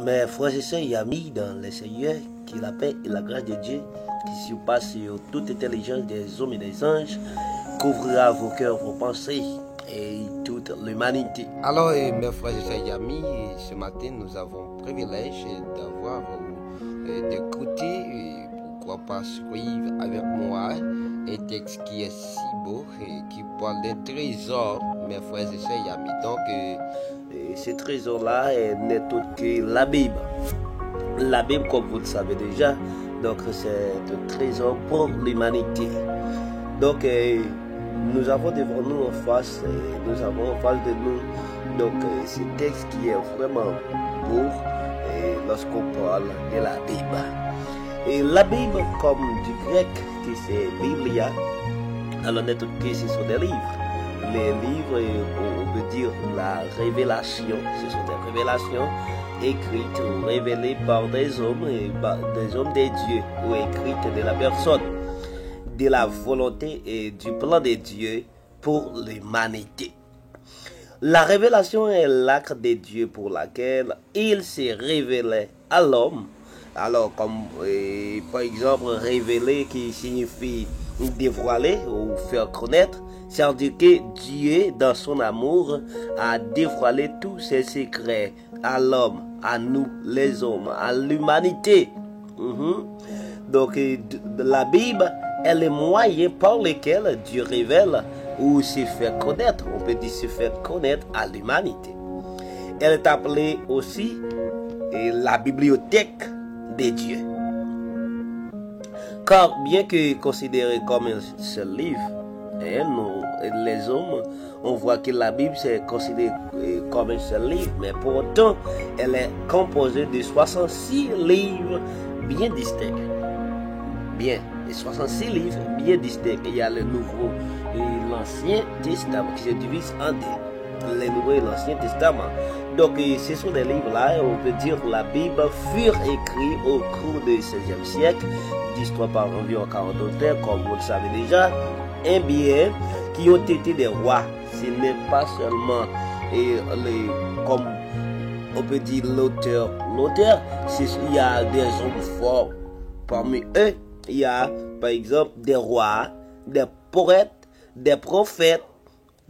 Mes frères et sœurs et amis dans le Seigneur, que la paix et la grâce de Dieu, qui surpasse sur toute intelligence des hommes et des anges, couvrira vos cœurs, vos pensées et toute l'humanité. Alors, mes frères et sœurs et amis, ce matin, nous avons le privilège d'avoir, d'écouter, pourquoi pas suivre avec moi un texte qui est si beau et qui parle d'un trésor, mes frères et sœurs et amis. Donc, ce trésor-là n'est autre que la Bible. La Bible, comme vous le savez déjà, donc c'est un trésor pour l'humanité. Donc, nous avons devant nous en face, nous avons en face de nous, donc ce texte qui est vraiment beau lorsqu'on parle de la Bible. Et la Bible, comme du grec, qui c'est Biblia, alors n'est autre que ce sont des livres. Les livres, on peut dire la révélation, ce sont des révélations écrites ou révélées par des hommes des dieux, ou écrites de la personne, de la volonté et du plan de Dieu pour l'humanité. La révélation est l'acte de Dieu pour laquelle il s'est révélé à l'homme. Alors, comme par exemple, révéler qui signifie dévoiler ou faire connaître, c'est-à-dire que Dieu, dans son amour, a dévoilé tous ses secrets à l'homme, à nous, les hommes, à l'humanité. Donc, la Bible est le moyen par lequel Dieu révèle ou se fait connaître, on peut dire se fait connaître à l'humanité. Elle est appelée aussi la bibliothèque de Dieu. Car bien que considérée comme un seul livre, nous, les hommes, on voit que la Bible c'est considéré comme un seul livre, mais pourtant, elle est composée de 66 livres bien distincts. Bien, et 66 livres bien distincts. Il y a le Nouveau et l'Ancien Testament qui se divise en deux. Le Nouveau et l'Ancien Testament. Donc, ce sont des livres-là, on peut dire que la Bible fut écrite au cours du XVIe siècle, d'histoire par environ 40 auteurs, comme vous le savez déjà, et bien, qui ont été des rois. Ce n'est pas seulement, comme on peut dire l'auteur. L'auteur, il y a des hommes forts. Parmi eux, il y a, par exemple, des rois, des poètes, des prophètes,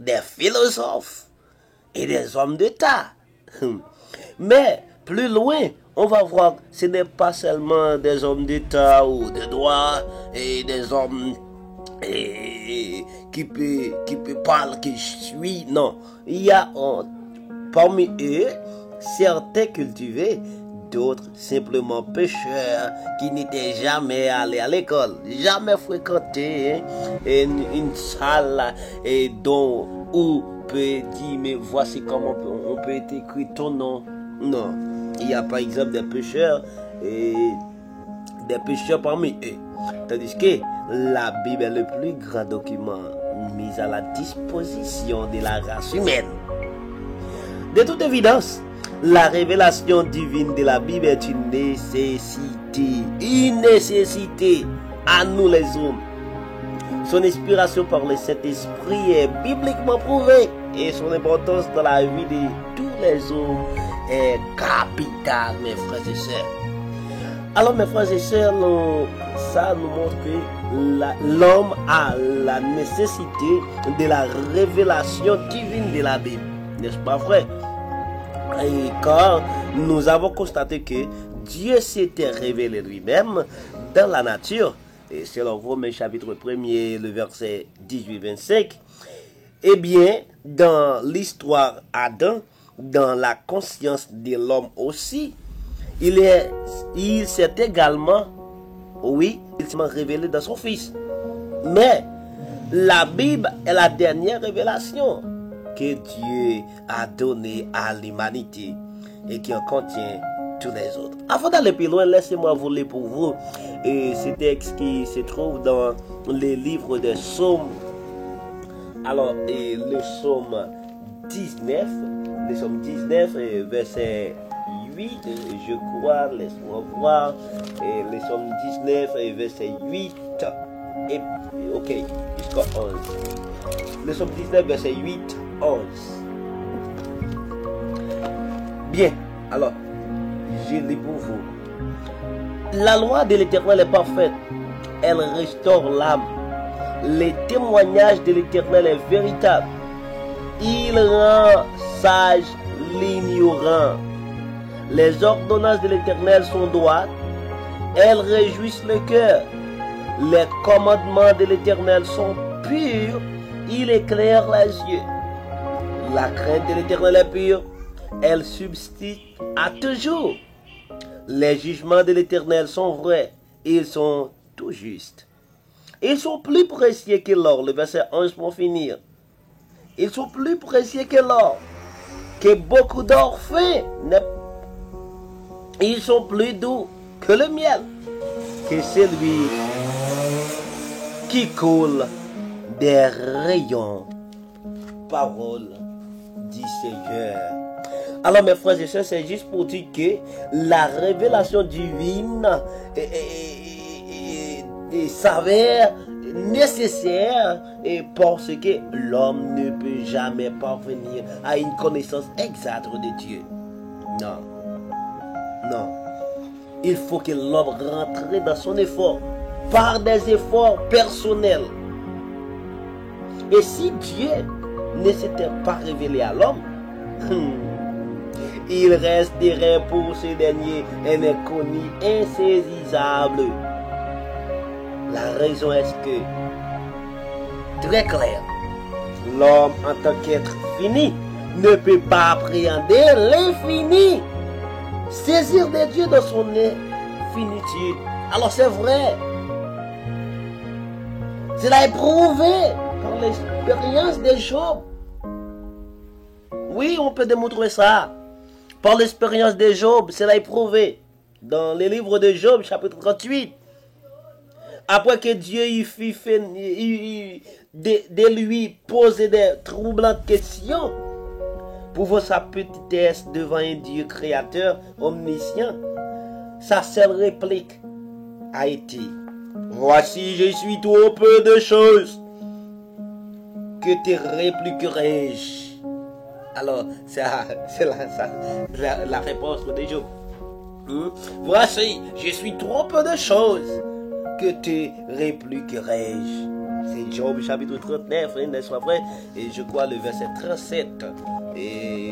des philosophes et des hommes d'État. Mais plus loin, on va voir, ce n'est pas seulement des hommes d'État ou de droit et des hommes qui peut parler, qui suis. Non, il y a parmi eux certains cultivés, d'autres simplement pécheurs qui n'étaient jamais allés à l'école, jamais fréquenté une salle dont où peut dire mais voici comment on peut écrire ton nom. Non, il y a par exemple des pécheurs parmi eux. Tandis que la Bible est le plus grand document mis à la disposition de la race humaine. De toute évidence, la révélation divine de la Bible est une nécessité à nous les hommes. Son inspiration par le Saint-Esprit est bibliquement prouvée et son importance dans la vie de tous les hommes est capitale, mes frères et sœurs. Alors, mes frères et sœurs, ça nous montre que l'homme a la nécessité de la révélation divine de la Bible. N'est-ce pas vrai? Et car nous avons constaté que Dieu s'était révélé lui-même dans la nature, et selon Romains chapitre 1er, le verset 18-25, eh bien, dans l'histoire Adam, dans la conscience de l'homme aussi, il s'est également, oui, il s'est révélé dans son Fils. Mais la Bible est la dernière révélation que Dieu a donnée à l'humanité et qui en contient tous les autres. Avant d'aller plus loin, laissez-moi vous lire pour vous ce texte qui se trouve dans les livres des psaumes. Alors, le psaume 19, verset 8, je crois, laisse-moi voir, le psaume 19, verset 8, et ok, jusqu'à 11. Le psaume 19, verset 8, 11. Bien, alors, je lis pour vous. La loi de l'Éternel est parfaite. Elle restaure l'âme. Le témoignage de l'Éternel est véritable. Il rend sage l'ignorant. Les ordonnances de l'Éternel sont droites. Elles réjouissent le cœur. Les commandements de l'Éternel sont purs. Il éclaire les yeux. La crainte de l'Éternel est pure. Elle subsiste à toujours. Les jugements de l'Éternel sont vrais. Ils sont tout justes. Ils sont plus précieux que l'or. Le verset 11 pour finir. Ils sont plus précieux que l'or. Que beaucoup d'or fin. Ils sont plus doux que le miel. Que celui qui coule des rayons. Parole du Seigneur. Alors mes frères et sœurs, c'est juste pour dire que la révélation divine s'avère nécessaire et parce que l'homme ne peut jamais parvenir à une connaissance exacte de Dieu. Non. Non. Il faut que l'homme rentre dans son effort par des efforts personnels. Et si Dieu ne s'était pas révélé à l'homme, il resterait pour ce dernier un inconnu insaisissable. La raison est que, très clair, l'homme en tant qu'être fini ne peut pas appréhender l'infini, saisir de Dieu dans son infinitude. Alors c'est vrai, cela est prouvé par l'expérience de Job. Oui, on peut démontrer ça. Par l'expérience de Job, cela est prouvé. Dans le livre de Job, chapitre 38. Après que Dieu y fit de lui poser des troublantes questions, pour sa petitesse devant un Dieu créateur omniscient, sa seule réplique a été: voici, je suis trop peu de choses. Que te répliquerai-je? Alors, c'est la réponse de Job. Voici, je suis trop peu de choses. Que te répliquerai-je? C'est Job chapitre 39, n'est-ce pas vrai? Et je crois le verset 37. Et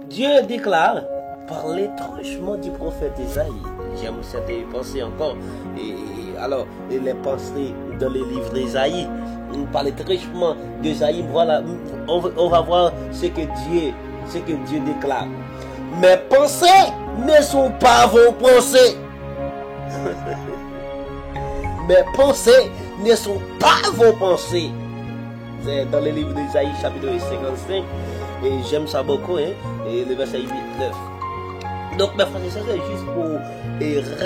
Dieu déclare par l'étranchement du prophète Isaïe. J'aime cette pensée encore. Et alors, les pensées dans les livres d'Isaïe, par l'étranchement d'Isaïe, voilà, on va voir ce que Dieu déclare. Mes pensées ne sont pas vos pensées. Mes pensées ne sont pas vos pensées. C'est dans le livre d'Isaïe chapitre 55. Et j'aime ça beaucoup. Et le verset 8, 9. Donc mes frères et sœurs, c'est juste pour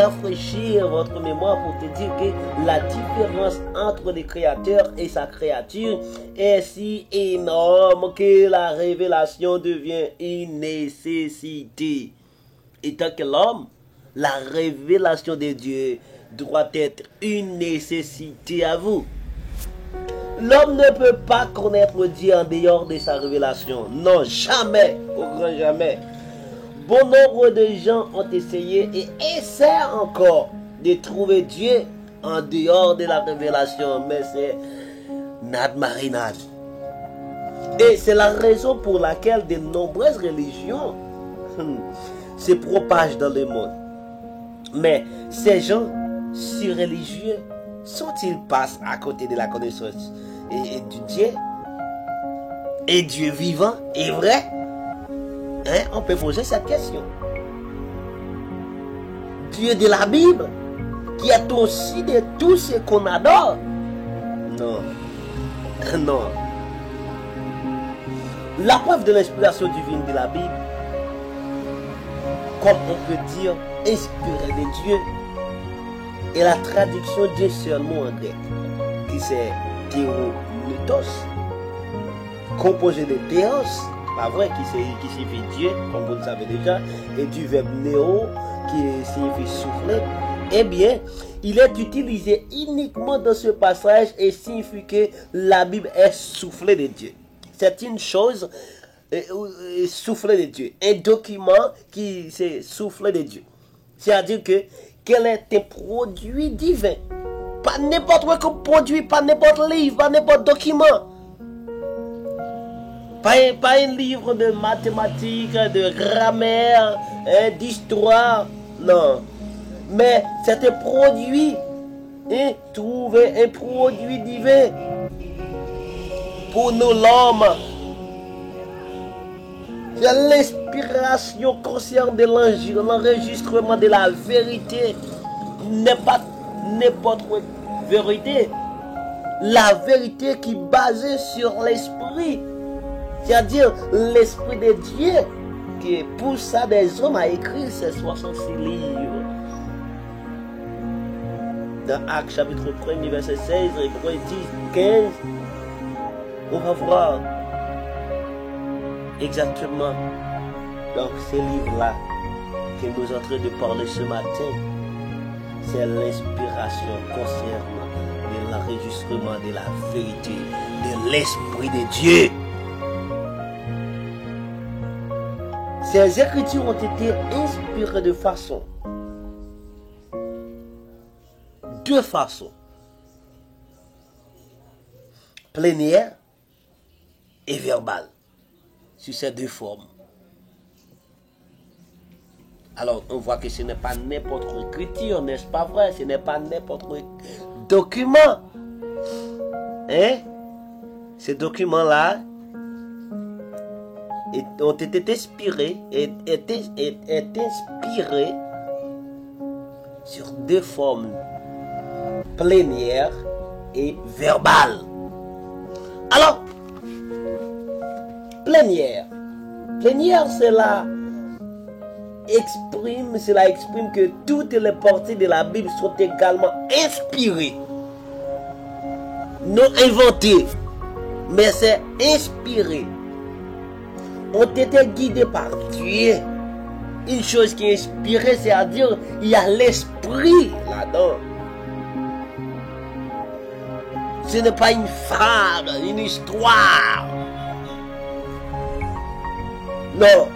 rafraîchir votre mémoire, pour te dire que la différence entre le Créateur et sa créature est si énorme que la révélation devient une nécessité. Étant que l'homme, la révélation de Dieu doit être une nécessité à vous. L'homme ne peut pas connaître Dieu en dehors de sa révélation. Non, jamais, au grand jamais. Bon nombre de gens ont essayé et essaient encore de trouver Dieu en dehors de la révélation, mais c'est nad marinade. Et c'est la raison pour laquelle de nombreuses religions se propagent dans le monde. Mais ces gens si religieux sont-ils passés à côté de la connaissance et du Dieu? Et Dieu vivant est vrai? On peut poser cette question. Dieu de la Bible, qui est aussi de tout ce qu'on adore? Non. Non. La preuve de l'inspiration divine de la Bible, comme on peut dire, inspirée de Dieu, est la traduction d'un seul mot en grec, qui c'est théonutos, composé de théos, pas vrai, qui signifie Dieu, comme vous le savez déjà, et du verbe néo, qui signifie souffler. Eh bien, il est utilisé uniquement dans ce passage et signifie que la Bible est soufflée de Dieu. C'est une chose souffle de Dieu. Un document qui c'est souffle de Dieu. C'est-à-dire que quel est un produit divin. Pas n'importe quel produit, pas n'importe livre, pas n'importe document. Pas un livre de mathématiques, de grammaire, d'histoire. Non. Mais c'est un produit. Trouver un produit divin. Pour nous, l'homme. C'est l'inspiration consciente de l'enregistrement de la vérité. N'est pas n'importe quelle vérité. La vérité qui est basée sur l'esprit. C'est-à-dire l'esprit de Dieu qui pousse ça des hommes à écrire ces 66 livres. Dans Actes chapitre 1, verset 16, Hébreux 10, 15, on va voir exactement donc ces livres-là que nous sommes en train de parler ce matin. C'est l'inspiration concernant l'enregistrement de la vérité de l'Esprit de Dieu. Ces écritures ont été inspirées de deux façons. Plénière et verbale. Sur ces deux formes. Alors, on voit que ce n'est pas n'importe quelle écriture, n'est-ce pas vrai? Ce n'est pas n'importe quel document. Ces documents-là ont été inspirés sur deux formes, plénière et verbale. Alors, plénière, cela exprime que toutes les parties de la Bible sont également inspirées, non inventées, mais c'est inspiré. Ont été guidés par Dieu. Une chose qui est inspirée, c'est-à-dire il y a l'esprit là-dedans. Ce n'est pas une fable, une histoire. Non.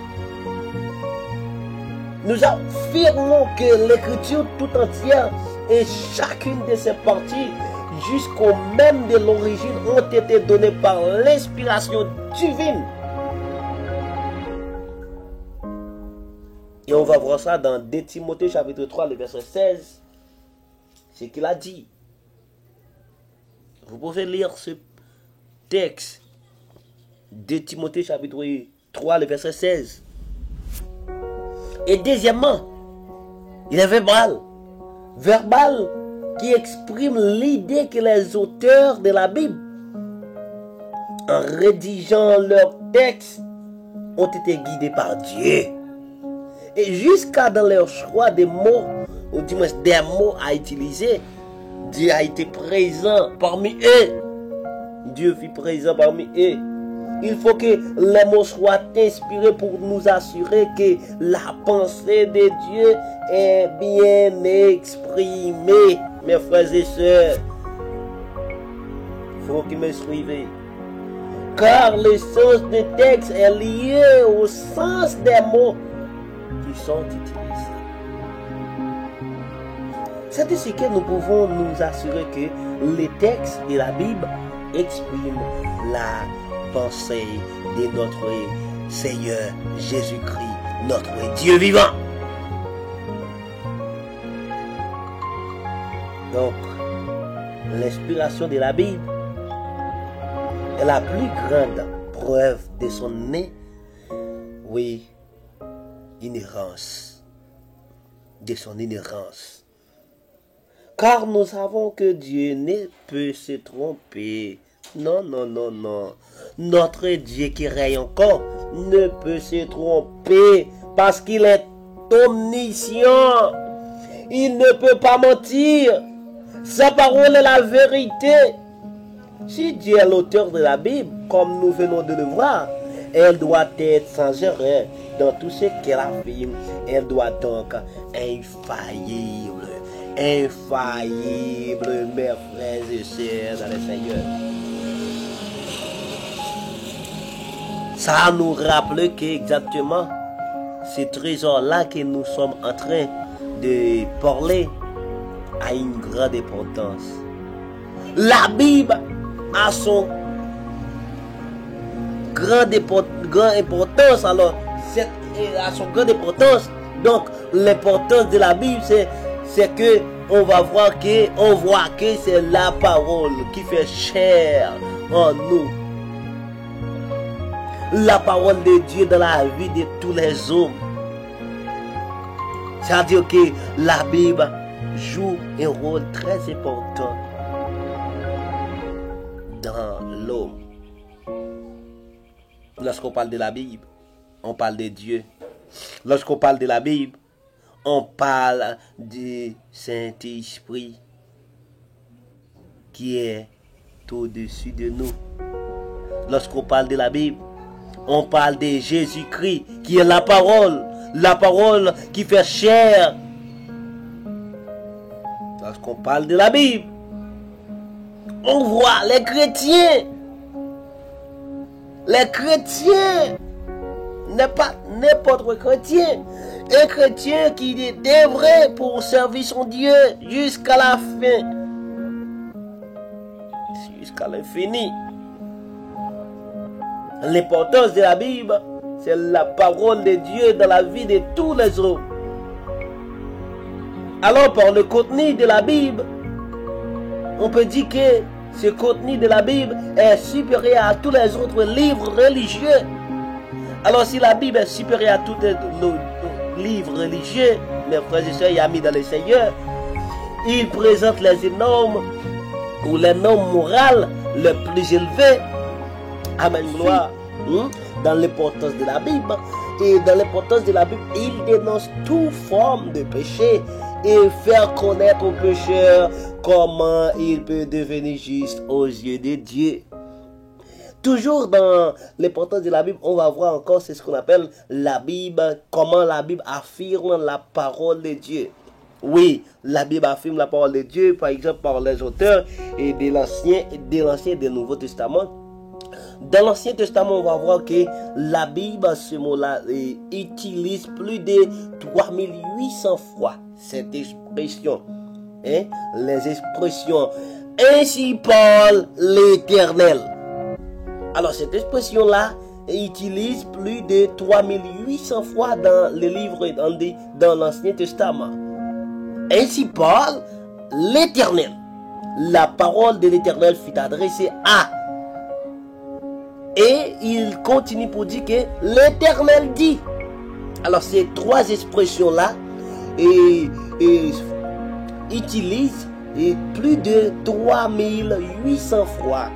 Nous affirmons que l'écriture tout entière et chacune de ses parties, jusqu'au même de l'origine, ont été données par l'inspiration divine. Et on va voir ça dans 2 Timothée chapitre 3, le verset 16. Ce qu'il a dit. Vous pouvez lire ce texte. 2 Timothée chapitre 3, le verset 16. Et deuxièmement, il est verbal. Verbal qui exprime l'idée que les auteurs de la Bible, en rédigeant leur texte, ont été guidés par Dieu. Et jusqu'à dans leur choix des mots, ou du moins des mots à utiliser, Dieu a été présent parmi eux. Dieu fut présent parmi eux. Il faut que les mots soient inspirés pour nous assurer que la pensée de Dieu est bien exprimée. Mes frères et sœurs, il faut qu'ils me suivent. Car le sens du texte est lié au sens des mots qui sont utilisés. C'est ainsi que nous pouvons nous assurer que les textes de la Bible expriment la pensée de notre Seigneur Jésus-Christ, notre Dieu vivant. Donc, l'inspiration de la Bible est la plus grande preuve de son inhérence. De son inhérence. Car nous savons que Dieu ne peut se tromper. Non. Notre Dieu qui règne encore ne peut se tromper parce qu'il est omniscient. Il ne peut pas mentir. Sa parole est la vérité. Si Dieu est l'auteur de la Bible, comme nous venons de le voir, elle doit être sans erreur dans tout ce qu'elle affirme. Elle doit donc infaillible. Infaillible, mes frères et sœurs dans le Seigneur. Ça nous rappelle qu'exactement ces trésors-là que nous sommes en train de parler a une grande importance. La Bible a son grande importance. Alors, a son grande importance. Donc, l'importance de la Bible, c'est que on va voir que c'est la parole qui fait chair en nous. La parole de Dieu dans la vie de tous les hommes. C'est-à-dire que la Bible joue un rôle très important dans l'homme. Lorsqu'on parle de la Bible, on parle de Dieu. Lorsqu'on parle de la Bible, on parle du Saint-Esprit qui est au-dessus de nous. Lorsqu'on parle de la Bible, on parle de Jésus-Christ qui est la parole qui fait chair. Lorsqu'on parle de la Bible, on voit les chrétiens. Les chrétiens n'est pas n'importe chrétien. Un chrétien qui est vrai pour servir son Dieu jusqu'à la fin. Jusqu'à l'infini. L'importance de la Bible, c'est la parole de Dieu dans la vie de tous les hommes. Alors, par le contenu de la Bible, on peut dire que ce contenu de la Bible est supérieur à tous les autres livres religieux. Alors, si la Bible est supérieure à tous les livres religieux, mes frères et sœurs et amis dans le Seigneur, il présente les normes ou les normes morales les plus élevées. Amen, gloire. Dans l'importance de la Bible. Et dans l'importance de la Bible, il dénonce toute forme de péché et faire connaître au pécheur comment il peut devenir juste aux yeux de Dieu. Toujours dans l'importance de la Bible, on va voir encore c'est ce qu'on appelle la Bible, comment la Bible affirme la parole de Dieu. Oui, la Bible affirme la parole de Dieu, par exemple par les auteurs et de l'Ancien et du Nouveau Testament. Dans l'Ancien Testament, on va voir que la Bible, ce mot-là, utilise plus de 3800 fois cette expression. Hein? Les expressions « Ainsi parle l'Éternel ». Alors, cette expression-là utilise plus de 3800 fois dans le livre, dans l'Ancien Testament. « Ainsi parle l'Éternel ». La parole de l'Éternel fut adressée à. Et il continue pour dire que l'Éternel dit. Alors ces trois expressions-là utilisent plus de 3800 fois.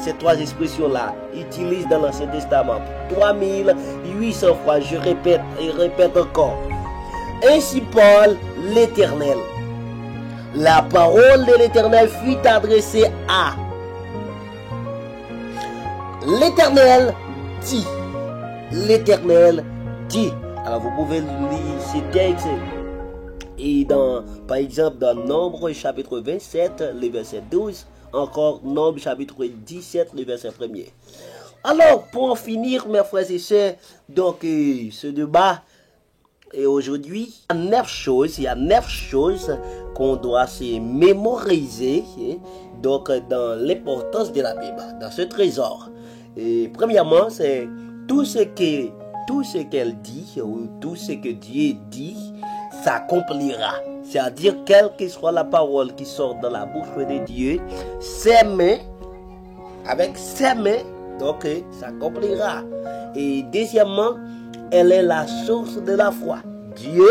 Ces trois expressions-là utilisent dans l'Ancien Testament 3800 fois. Je répète et répète encore. Ainsi parle l'Éternel. La parole de l'Éternel fut adressée à. L'Éternel dit. L'Éternel dit. Alors vous pouvez lire ces textes. Et par exemple dans Nombre chapitre 27, le verset 12. Encore Nombre chapitre 17, le verset 1er. Alors pour en finir mes frères et sœurs, donc ce débat. Et aujourd'hui, il y a 9 choses qu'on doit se mémoriser. Donc dans l'importance de la Bible, dans ce trésor. Et premièrement, c'est tout ce qu'elle dit ou tout ce que Dieu dit s'accomplira. C'est-à-dire quelle que soit la parole qui sort dans la bouche de Dieu, avec ses mains, donc s'accomplira. Et deuxièmement, elle est la source de la foi. Dieu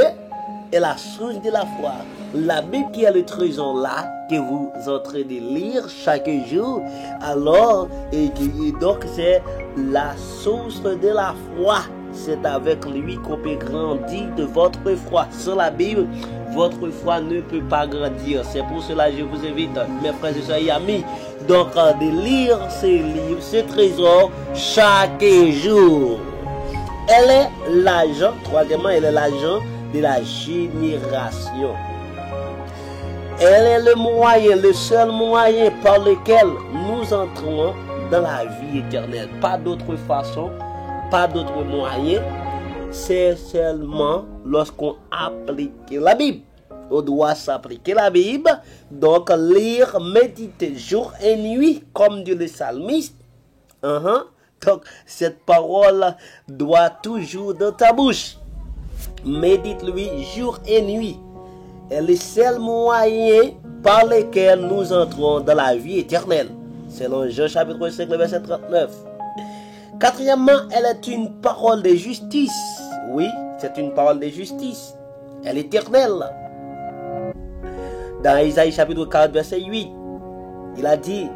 est la source de la foi. La Bible qui est le trésor là que vous êtes en train de lire chaque jour, alors et donc c'est la source de la foi. C'est avec lui qu'on peut grandir de votre foi. Sans la Bible, votre foi ne peut pas grandir. C'est pour cela que je vous invite, mes frères et sœurs et amis, donc de lire ces livres, ces trésors chaque jour. Elle est l'agent, troisièmement, elle est l'agent de la génération. Elle est le moyen, le seul moyen par lequel nous entrons dans la vie éternelle. Pas d'autre façon, pas d'autre moyen. C'est seulement lorsqu'on applique la Bible. On doit s'appliquer la Bible, donc lire, méditer jour et nuit, comme dit le psalmiste. Donc, cette parole doit toujours dans ta bouche. Médite-lui jour et nuit. Et le seul moyen par lequel nous entrons dans la vie éternelle. Selon Jean chapitre 5, verset 39. Quatrièmement, elle est une parole de justice. Oui, c'est une parole de justice. Elle est éternelle. Dans Isaïe chapitre 40, verset 8, il a dit,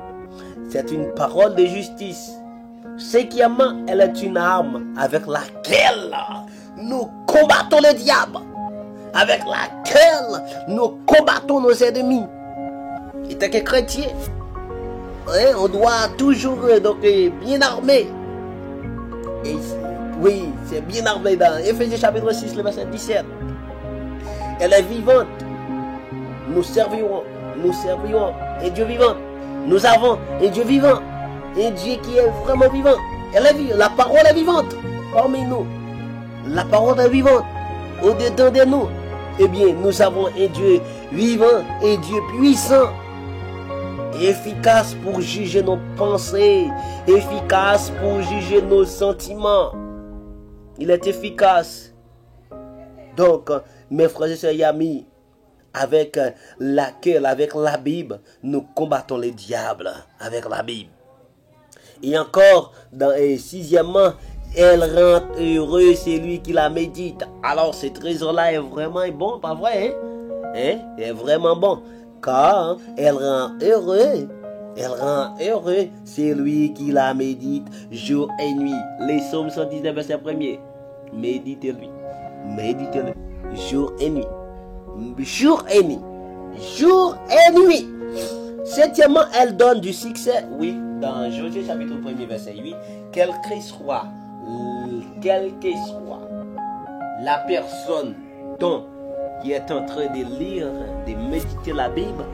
c'est une parole de justice. Cinquièmement, elle est une arme avec laquelle nous combattons le diable. Avec laquelle nous combattons nos ennemis. Et tant que chrétien, on doit toujours bien armé. Et oui, c'est bien armé dans Éphésiens chapitre 6, le verset 17. Elle est vivante. Nous servirons un Dieu vivant. Nous avons un Dieu vivant. Un Dieu qui est vraiment vivant. Elle est vivante. La parole est vivante parmi nous. La parole est vivante au-dedans de nous. Eh bien, nous avons un Dieu vivant, un Dieu puissant, efficace pour juger nos pensées, efficace pour juger nos sentiments. Il est efficace. Donc, mes frères et sœurs et amis, avec laquelle, avec la Bible, nous combattons le diable, avec la Bible. Et encore, sixièmement, elle rend heureux celui qui la médite. Alors, ce trésor-là est vraiment bon, pas vrai, hein? Il est vraiment bon. Car elle rend heureux. Elle rend heureux celui qui la médite jour et nuit. Les psaumes 119, verset 1er. Méditez-lui. Méditez-le. Jour et nuit. Jour et nuit. Jour et nuit. Septièmement, elle donne du succès. Oui, dans Josué chapitre 1er, verset 8. Quelle que soit la personne qui est en train de lire, de méditer la Bible,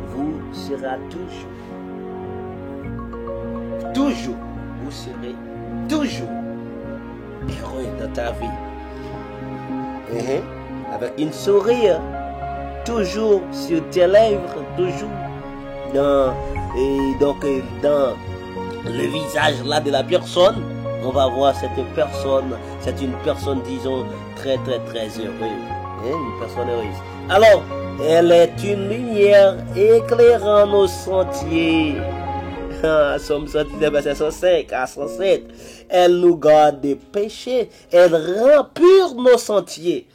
vous serez vous serez toujours heureux dans ta vie. Avec une sourire, toujours sur tes lèvres, toujours dans le visage là de la personne. On va voir cette personne, c'est une personne, disons, très très très heureuse. Une personne heureuse. Alors, elle est une lumière éclairant nos sentiers. Somme 119, verset 105 à 107. Elle nous garde des péchés. Elle rend purs nos sentiers.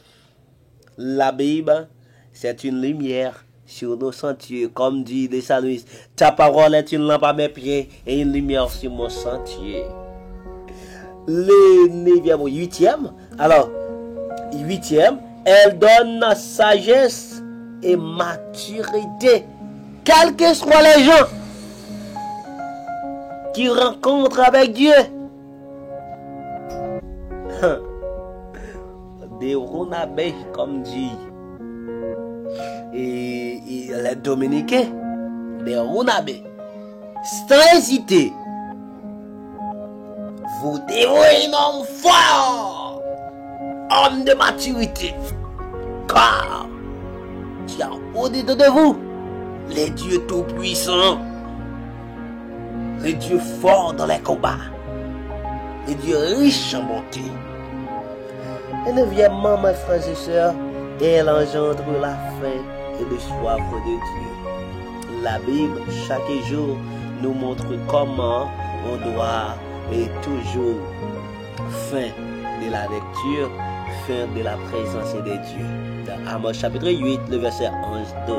La Bible, c'est une lumière sur nos sentiers. Comme dit les psalmistes, ta parole est une lampe à mes pieds et une lumière sur mon sentier. Le 9e, 8e. Alors, 8e, elle donne sagesse et maturité. Quels que soient les gens qui rencontrent avec Dieu. Des Runabé, comme dit et les Dominicains, des Runabé, sans hésiter, vous devez un homme fort, homme de maturité, car il y a au-dedans de vous les dieux tout-puissants, les dieux forts dans les combats, les dieux riches en bonté. Et neuvièmement, mes frères et sœurs, elle engendre la faim et le soif de Dieu. La Bible, chaque jour, nous montre comment on doit toujours faim de la lecture, faim de la présence de Dieu. Dans Amos chapitre 8, le verset 11-12.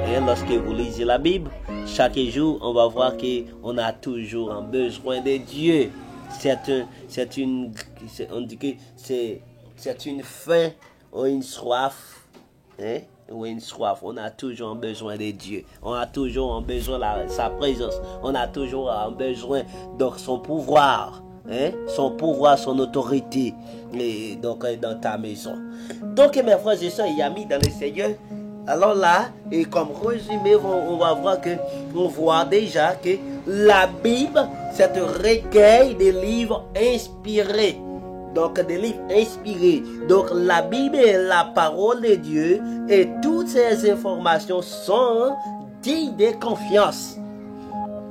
Et lorsque vous lisez la Bible, chaque jour, on va voir qu'on a toujours un besoin de Dieu. C'est une faim ou une soif. Ou une soif. On a toujours un besoin de Dieu. On a toujours un besoin de sa présence. On a toujours un besoin de son pouvoir. Son pouvoir, son autorité. Et donc, dans ta maison. Donc, mes frères et sœurs et amis dans le Seigneur, Alors là, et comme résumé, on va voir que on voit déjà que la Bible, c'est un recueil de livres inspirés. Donc des livres inspirés. Donc la Bible est la parole de Dieu et toutes ces informations sont dignes de confiance.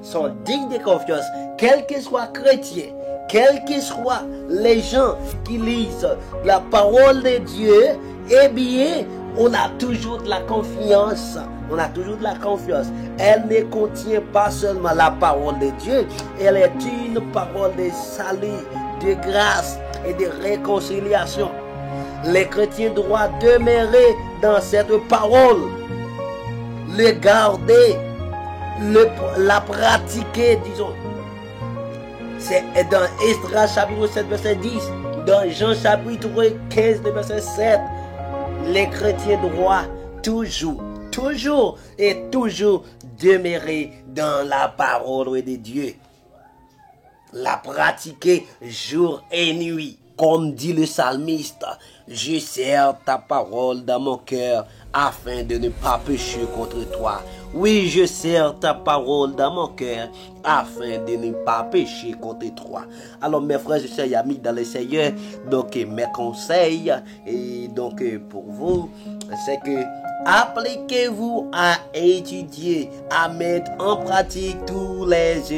Sont dignes de confiance. Quel que soit chrétien, quels que soient les gens qui lisent la parole de Dieu, eh bien, on a toujours de la confiance. On a toujours de la confiance. Elle ne contient pas seulement la parole de Dieu, elle est une parole de salut, de grâce et de réconciliation. Les chrétiens doivent demeurer dans cette parole, le garder, la pratiquer, disons. C'est dans Esdras chapitre 7, verset 10, dans Jean chapitre 15, verset 7. Les chrétiens doivent toujours demeurer dans la parole de Dieu. La pratiquer jour et nuit. Comme dit le psalmiste, je serre ta parole dans mon cœur afin de ne pas pécher contre toi. Oui, je serre ta parole dans mon cœur afin de ne pas pécher contre toi. Alors mes frères et sœurs et amis dans le Seigneur, donc mes conseils et donc pour vous, c'est que appliquez-vous à étudier, à mettre en pratique toutes les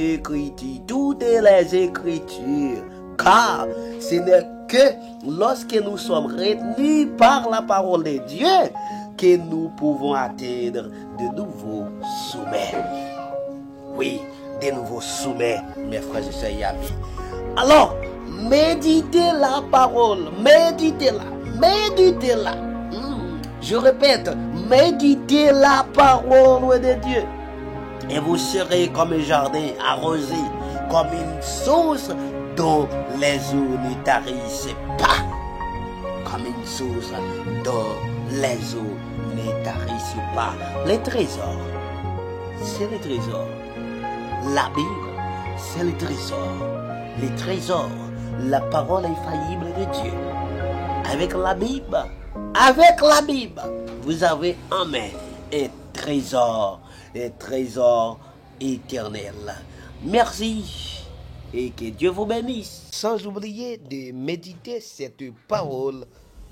écritures, car ce n'est que lorsque nous sommes retenus par la parole de Dieu que nous pouvons atteindre de nouveaux sommets. Oui, de nouveaux sommets, mes frères et sœurs et amis. Alors, méditez la parole, méditez-la. Je répète, méditez la parole de Dieu. Et vous serez comme un jardin arrosé, comme une source dont les eaux ne tarissent pas. Comme une source dont les eaux ne tarissent pas. Les trésors, c'est les trésors. La Bible, c'est le trésor. Les trésors, la parole infaillible de Dieu. Avec la Bible, vous avez en main un trésor éternel. Merci et que Dieu vous bénisse. Sans oublier de méditer cette parole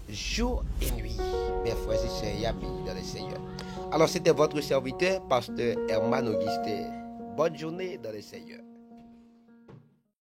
jour et nuit, mes frères et sœurs et amis dans le Seigneur. Alors c'était votre serviteur, pasteur Herman Augustin. Bonne journée dans le Seigneur.